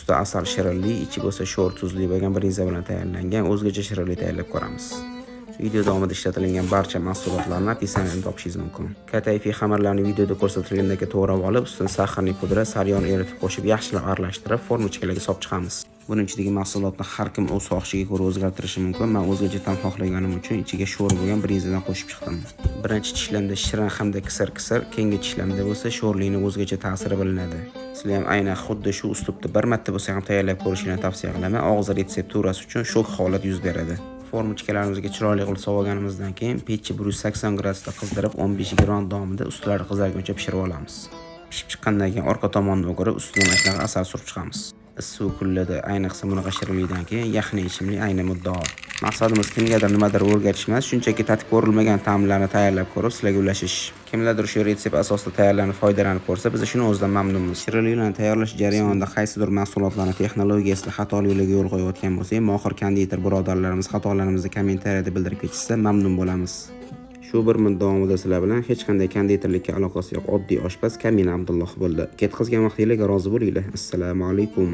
usti asal shirinli, ichi bo'lsa sho'r tuzli bo'lgan brinza bilan tayyorlangan o'zgacha shirinli tayyorlab ko'ramiz. Video davomida ishlatilgan barcha mahsulotlarni opisiyadan topishingiz mumkin. Katayfi xamirlarni videoda ko'rsatilgandek to'g'rab olib, ustidan saharli pudra, sariyog' eritib qo'shib yaxshilab aralashtirib, formachalarga solib chiqamiz. Buning ichidagi mahsulotni har kim o'z xohishiga ko'ra o'zgartirishi mumkin. Men o'zgacha ta'm xohlaganim uchun ichiga sho'r bo'lgan brinzadan qo'shib chiqdim. Birinchi tishlamda shirin hamda kisir-kisir, keyingi tishlamda bo'lsa sho'rlikning o'zgacha ta'siri bilinadi. Sizlar ham aynan xuddi shu uslubda bir marta bo'lsa ham tayyorlab ko'rishni tavsiya qilaman. Og'iz retsepturasi uchun shok holat yuz beradi. Formachalarimizni chiroyli qilib soviganimizdan keyin pechni 180 gradusda qizdirib 15-20 minut davomida ustlari qizarguncha pishirib olamiz. Pishib chiqqandan keyin orqa tomonidan o'g'irib ustidan asal asal surib chiqamiz. Issiq kunlarda ayniqsa bunaqa shirinlikdan keyin yaxna ichimlik ayni muddao. Maqsadimiz kimgadir nimadir o'rgatish emas, shunchaki tatib ko'rilmagan taomlarni tayyorlab ko'rib sizlarga ulashish. Kimlardir shu retsept asosida tayyorlanib foydalanib ko'rsa, biz shuni o'zidan mamnunmiz. Shirinliklarni tayyorlash jarayonida qaysidir mahsulotlarni texnologiyasida xatoliklarga yo'l qo'yayotgan bo'lsak, mohir konditor birodarlarimiz xatolarimizni kommentariyada bildirib ketishsa mamnun bo'lamiz. Shu bir muddat davomida sizlar bilan hech qanday konditorlikka aloqasi yo'q oddiy oshpaz Kamina Abdulloh bo'ldi. Ketkazgan vaqtingizga rozi bo'linglar. Assalomu alaykum.